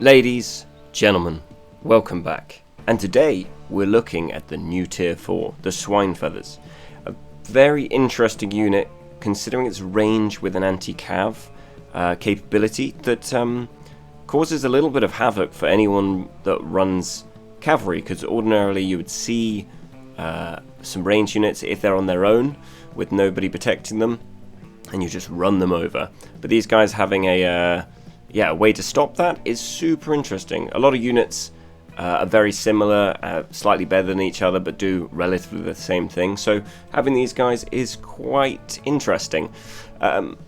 Ladies, gentlemen, welcome back. And today we're looking at the new tier 4, the Swinefeathers. A very interesting unit considering its range with an anti-cav capability that causes a little bit of havoc for anyone that runs cavalry, because ordinarily you would see some range units if they're on their own with nobody protecting them and you just run them over. But these guys having a way to stop that is super interesting. A lot of units are very similar, slightly better than each other, but do relatively the same thing. So having these guys is quite interesting.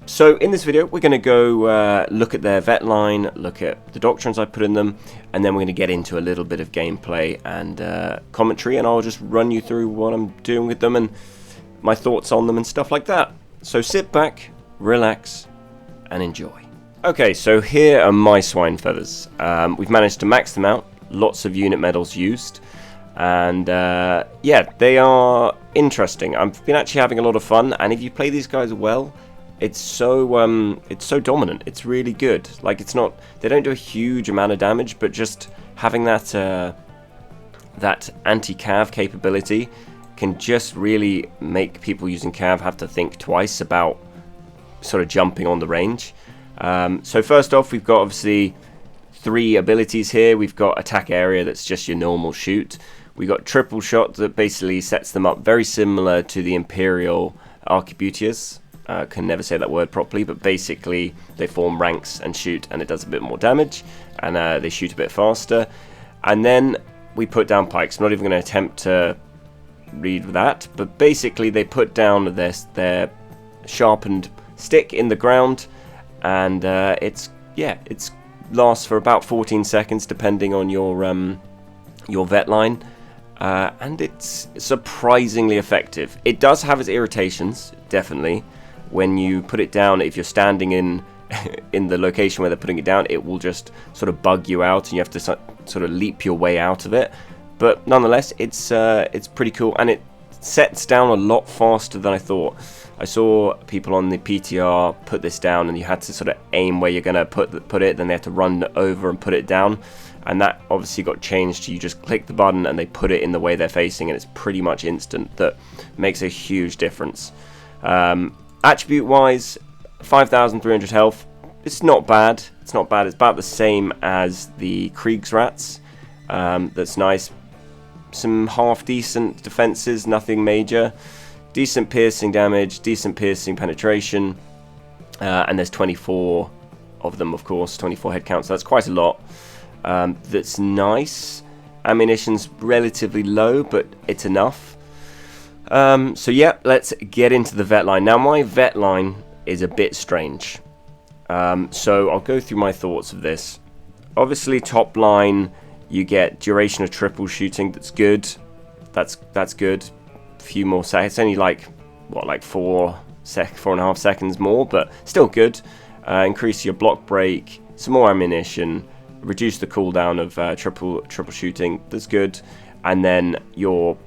So in this video, we're going to go look at their vet line, look at the doctrines I put in them, and then we're going to get into a little bit of gameplay and commentary, and I'll just run you through what I'm doing with them and my thoughts on them and stuff like that. So sit back, relax, and enjoy. Okay, so here are my Swinefeathers. We've managed to max them out, lots of unit medals used, and yeah, they are interesting. I've been actually having a lot of fun, and if you play these guys well, it's so dominant. It's really good. Like, it's not, they don't do a huge amount of damage, but just having that that anti-cav capability can just really make people using cav have to think twice about sort of jumping on the range. So first off, we've got obviously 3 abilities here. We've got attack area, that's just your normal shoot. We've got triple shot that basically sets them up very similar to the Imperial Arquebusiers. Can never say that word properly, but basically they form ranks and shoot, and it does a bit more damage, and they shoot a bit faster. And then we put down pikes. I'm not even going to attempt to read that, but basically they put down their sharpened stick in the ground, and it's lasts for about 14 seconds depending on your vet line, and it's surprisingly effective. It does have its irritations, definitely. When you put it down, if you're standing in the location where they're putting it down, it will just sort of bug you out, and you have to sort of leap your way out of it. But nonetheless, it's pretty cool, and it sets down a lot faster than I thought. I saw people on the PTR put this down, and you had to sort of aim where you're going to put it, then they had to run over and put it down, and that obviously got changed to you just click the button and they put it in the way they're facing, and it's pretty much instant. That makes a huge difference. Attribute wise, 5,300 health. It's not bad. It's not bad. It's about the same as the Kriegsrats. That's nice. Some half decent defenses, nothing major. Decent piercing damage, decent piercing penetration, and there's 24 of them, of course, 24 head count, so that's quite a lot. That's nice. Ammunition's relatively low, but it's enough. So yeah, let's get into the vet line. Now, my vet line is a bit strange, so I'll go through my thoughts of this. Obviously, top line, you get duration of triple shooting. That's good. That's good. Few more seconds. It's only like 4.5 seconds more, but still good. Increase your block break, some more ammunition, reduce the cooldown of triple shooting. That's good. And then your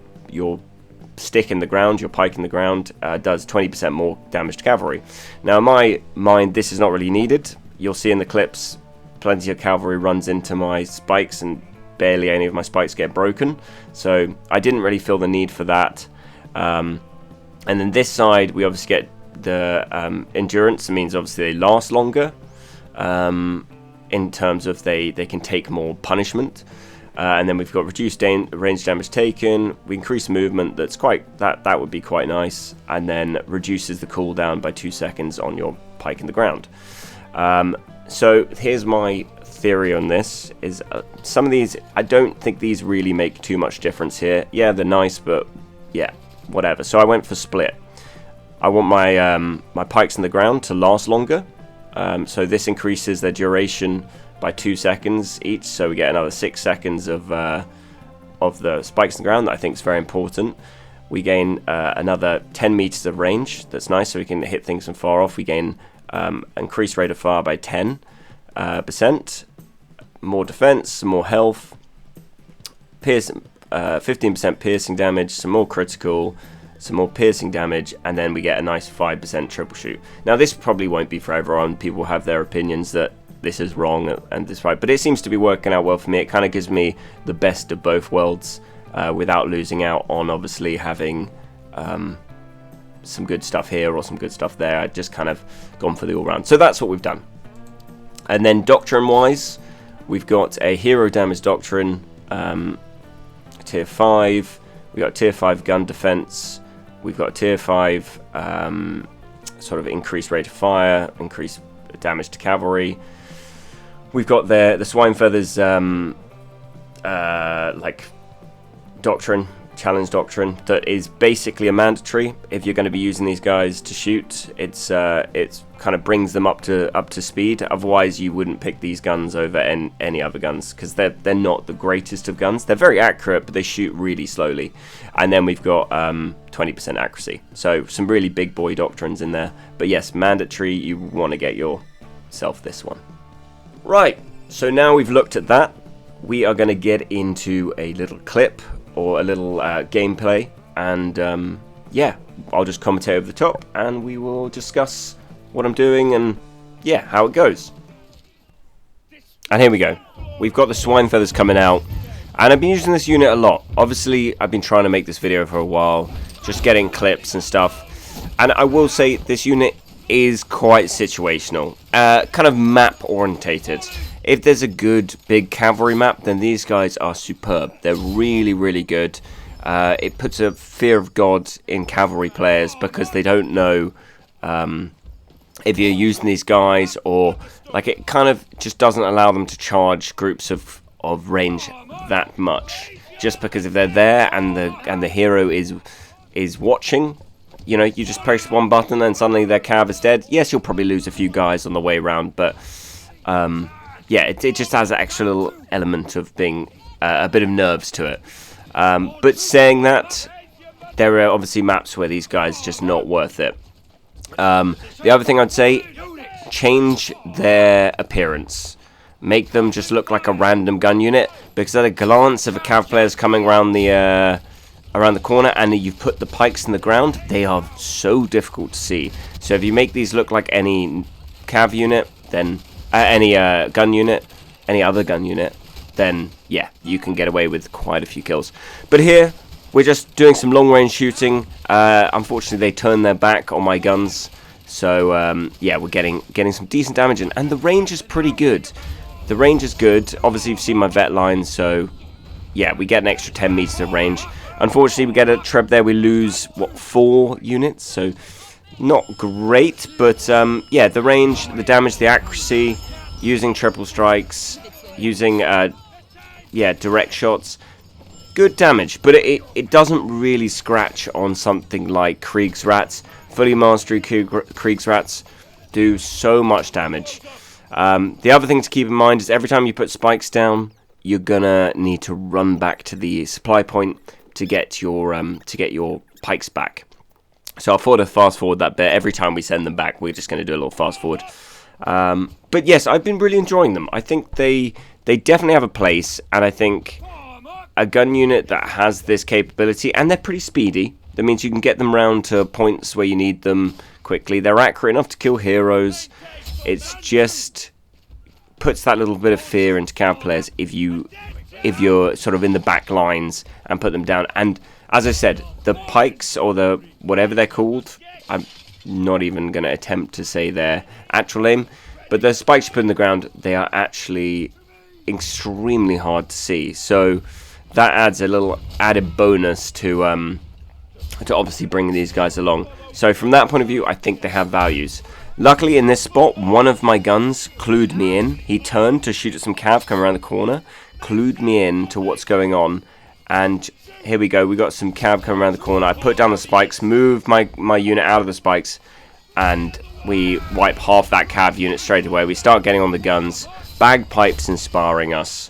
stick in the ground, your pike in the ground, does 20% more damage to cavalry. Now, in my mind, this is not really needed. You'll see in the clips, plenty of cavalry runs into my spikes, and barely any of my spikes get broken. So I didn't really feel the need for that. And then this side, we obviously get the endurance. It means obviously they last longer, in terms of they can take more punishment. And then we've got reduced range damage taken. We increase movement. That's that would be quite nice. And then reduces the cooldown by 2 seconds on your pike in the ground. So here's my theory on this. Is some of these, I don't think these really make too much difference here. Yeah, they're nice, but yeah, whatever. So I went for split. I want my my pikes in the ground to last longer. So this increases their duration by 2 seconds each. So we get another 6 seconds of the spikes in the ground. That I think is very important. We gain another 10 meters of range. That's nice. So we can hit things from far off. We gain increased rate of fire by 10%. More defense, some more health. 15% piercing damage, some more critical, some more piercing damage, and then we get a nice 5% triple shoot. Now, this probably won't be for everyone. People have their opinions that this is wrong and this right, but it seems to be working out well for me. It kind of gives me the best of both worlds without losing out on obviously having some good stuff here or some good stuff there. I've just kind of gone for the all-round. So that's what we've done. And then Doctrine-wise, we've got a hero damage Doctrine, tier 5. We've got tier 5 gun defense. We've got tier 5 sort of increased rate of fire, increased damage to cavalry. We've got the Swinefeathers like Doctrine, challenge Doctrine, that is basically a mandatory if you're going to be using these guys to shoot. It's kind of brings them up to speed. Otherwise you wouldn't pick these guns over any other guns, because they're not the greatest of guns. They're very accurate, but they shoot really slowly. And then we've got 20% accuracy, so some really big boy Doctrines in there. But yes, mandatory, you want to get yourself this one. Right, so now we've looked at that, we are going to get into a little clip or a little gameplay, and yeah, I'll just commentate over the top and we will discuss what I'm doing and yeah, how it goes. And here we go. We've got the Swinefeathers coming out, and I've been using this unit a lot. Obviously I've been trying to make this video for a while, just getting clips and stuff, and I will say this unit is quite situational, kind of map orientated. If there's a good big cavalry map, then these guys are superb. They're really, really good. It puts a fear of God in cavalry players, because they don't know if you're using these guys, or like it kind of just doesn't allow them to charge groups of range that much. Just because if they're there and the hero is watching, you know, you just press one button and suddenly their cav is dead. Yes, you'll probably lose a few guys on the way around, but yeah, it just has an extra little element of being a bit of nerves to it. But saying that, there are obviously maps where these guys just not worth it. The other thing I'd say, change their appearance. Make them just look like a random gun unit, because at a glance, if a cav player is coming around the corner and you've put the pikes in the ground, they are so difficult to see. So if you make these look like any cav unit, then any gun unit, any other gun unit, then yeah, you can get away with quite a few kills. But here, we're just doing some long range shooting. Unfortunately, they turned their back on my guns, so yeah, we're getting some decent damage in, and the range is pretty good. The range is good. Obviously, you've seen my vet line, so yeah, we get an extra 10 meters of range. Unfortunately, we get a treb there. We lose, what, 4 units, so not great, but yeah, the range, the damage, the accuracy, using triple strikes, using yeah, direct shots, good damage, but it doesn't really scratch on something like Kriegsrats. Fully mastery Kriegsrats do so much damage. The other thing to keep in mind is every time you put spikes down, you're gonna need to run back to the supply point to get your pikes back. So I'll fast forward that bit. Every time we send them back, we're just going to do a little fast forward. But yes, I've been really enjoying them. I think they definitely have a place, and I think a gun unit that has this capability, and they're pretty speedy. That means you can get them round to points where you need them quickly. They're accurate enough to kill heroes. It's just puts that little bit of fear into cav players if you're sort of in the back lines and put them down. And as I said, the pikes, or the whatever they're called, I'm not even going to attempt to say their actual name, but the spikes you put in the ground, they are actually extremely hard to see. So that adds a little added bonus to obviously bringing these guys along. So from that point of view, I think they have values. Luckily, in this spot, one of my guns clued me in. He turned to shoot at some cav coming around the corner, clued me in to what's going on, and here we go. We got some cav coming around the corner. I put down the spikes, moved my unit out of the spikes, and we wipe half that cav unit straight away. We start getting on the guns, bagpipes inspiring us,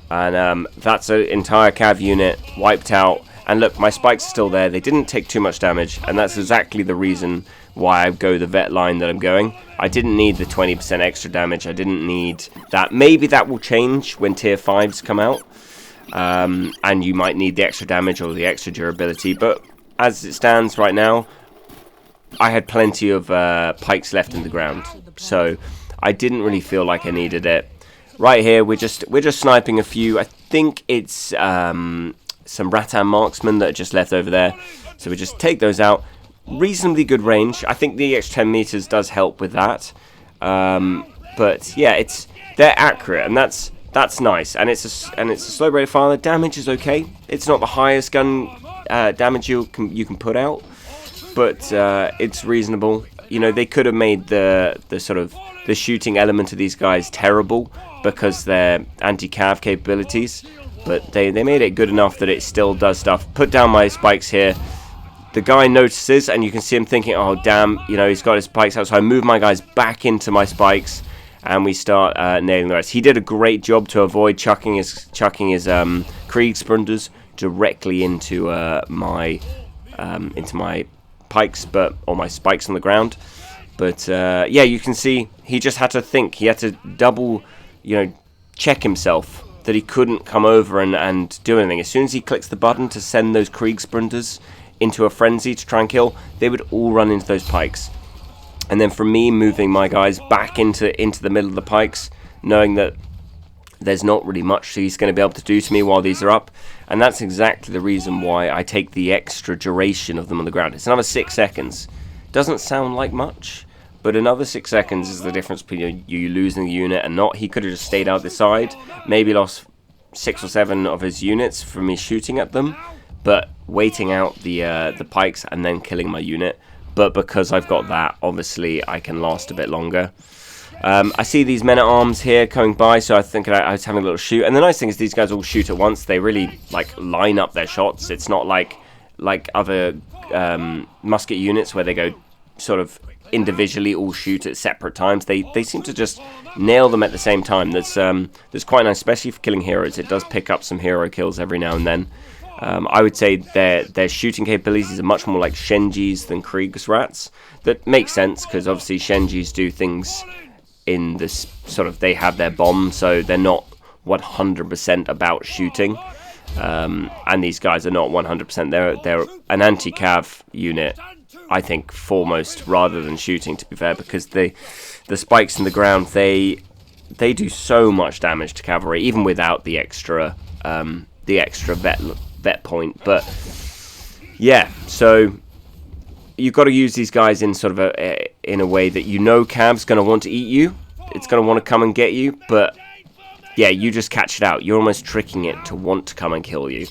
and that's an entire cav unit wiped out. And look, my spikes are still there. They didn't take too much damage, and that's exactly the reason why I go the vet line that I'm going. I didn't need the 20% extra damage. I didn't need that. Maybe that will change when tier 5s come out. And you might need the extra damage or the extra durability, but as it stands right now, I had plenty of pikes left in the ground, so I didn't really feel like I needed it. Right here, we're just sniping a few. I think it's some rattan marksmen that are just left over there. So we just take those out. Reasonably good range. I think the extra 10 meters does help with that. But yeah, they're accurate, and that's nice. And it's a slow rate of fire. The damage is okay. It's not the highest gun damage you can put out, but it's reasonable. You know, they could have made the sort of the shooting element of these guys terrible because they're anti-cav capabilities, but they made it good enough that it still does stuff. Put down my spikes here. The guy notices, and you can see him thinking, oh damn, you know, he's got his spikes out. So I move my guys back into my spikes, and we start nailing the rest. He did a great job to avoid chucking his Kriegsbrunders directly into my pikes, or my spikes on the ground. But yeah, you can see he just had to think. He had to double, you know, check himself that he couldn't come over and do anything. As soon as he clicks the button to send those Kriegsbrunders into a frenzy to try and kill, they would all run into those pikes. And then from me moving my guys back into the middle of the pikes, knowing that there's not really much he's going to be able to do to me while these are up. And that's exactly the reason why I take the extra duration of them on the ground. It's another 6 seconds. Doesn't sound like much, but another 6 seconds is the difference between you losing the unit and not. He could have just stayed out the side, maybe lost 6 or 7 of his units from me shooting at them, but waiting out the pikes and then killing my unit. But because I've got that, obviously I can last a bit longer. I see these men-at-arms here coming by, so I think I was having a little shoot. And the nice thing is these guys all shoot at once. They really like line up their shots. It's not like other musket units where they go sort of individually all shoot at separate times. They seem to just nail them at the same time. That's quite nice, especially for killing heroes. It does pick up some hero kills every now and then. I would say their shooting capabilities are much more like Shenjis than Kriegsrats. That makes sense because obviously Shenjis do things in this sort of, they have their bomb, so they're not 100% about shooting. And these guys are not 100%. They're an anti-cav unit, I think, foremost, rather than shooting, to be fair, because the spikes in the ground, they do so much damage to cavalry, even without the extra vet point. But yeah, so you've got to use these guys in sort of in a way that you know Cav's going to want to eat you. It's going to want to come and get you, but yeah, you just catch it out. You're almost tricking it to want to come and kill you.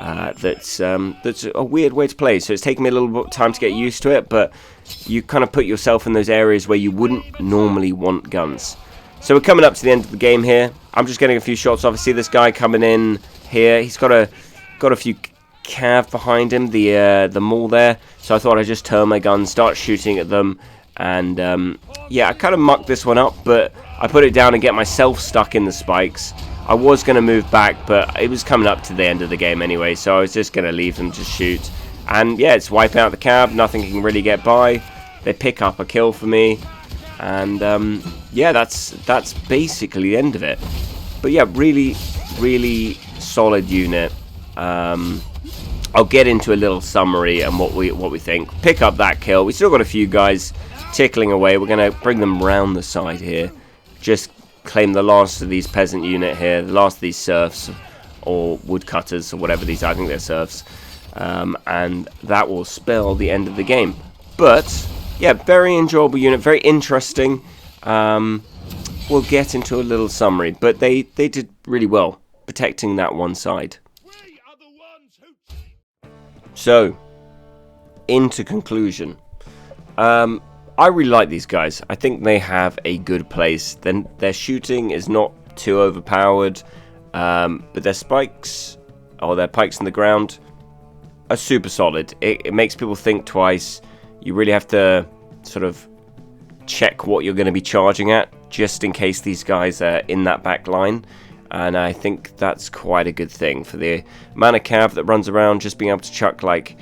That's a weird way to play. So it's taken me a little bit of time to get used to it, but you kind of put yourself in those areas where you wouldn't normally want guns. So we're coming up to the end of the game here. I'm just getting a few shots off. I see this guy coming in here. He's got a few cav behind him, the mall there. So I thought I'd just turn my gun, start shooting at them, and yeah, I kind of mucked this one up, but I put it down and get myself stuck in the spikes. I was going to move back, but it was coming up to the end of the game anyway, so I was just going to leave them to shoot. And yeah, it's wiping out the cab. Nothing can really get by. They pick up a kill for me, and yeah, that's basically the end of it. But yeah, really, really solid unit. I'll get into a little summary and what we think. Pick up that kill. We still got a few guys tickling away. We're going to bring them round the side here. Just claim the last of these peasant unit here, the last of these serfs or woodcutters or whatever these are. I think they're serfs. And that will spell the end of the game. But yeah, very enjoyable unit, very interesting. We'll get into a little summary, but they did really well protecting that one side. So, into conclusion. I really like these guys. I think they have a good place. Then their shooting is not too overpowered, but their spikes, or their pikes in the ground, are super solid. It makes people think twice. You really have to sort of check what you're going to be charging at, just in case these guys are in that back line. And I think that's quite a good thing for the amount of cav that runs around, just being able to chuck like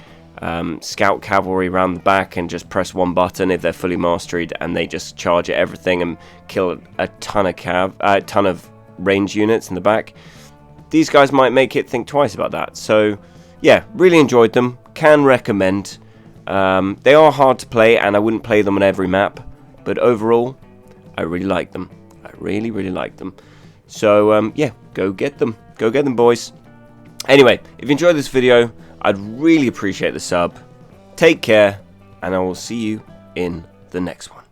scout cavalry around the back and just press one button if they're fully mastered, and they just charge at everything and kill a ton of range units in the back. These guys might make it think twice about that. So yeah, really enjoyed them. Can recommend. They are hard to play, and I wouldn't play them on every map, but overall, I really like them. I really, really like them. So, yeah, go get them. Go get them, boys. Anyway, if you enjoyed this video, I'd really appreciate the sub. Take care, and I will see you in the next one.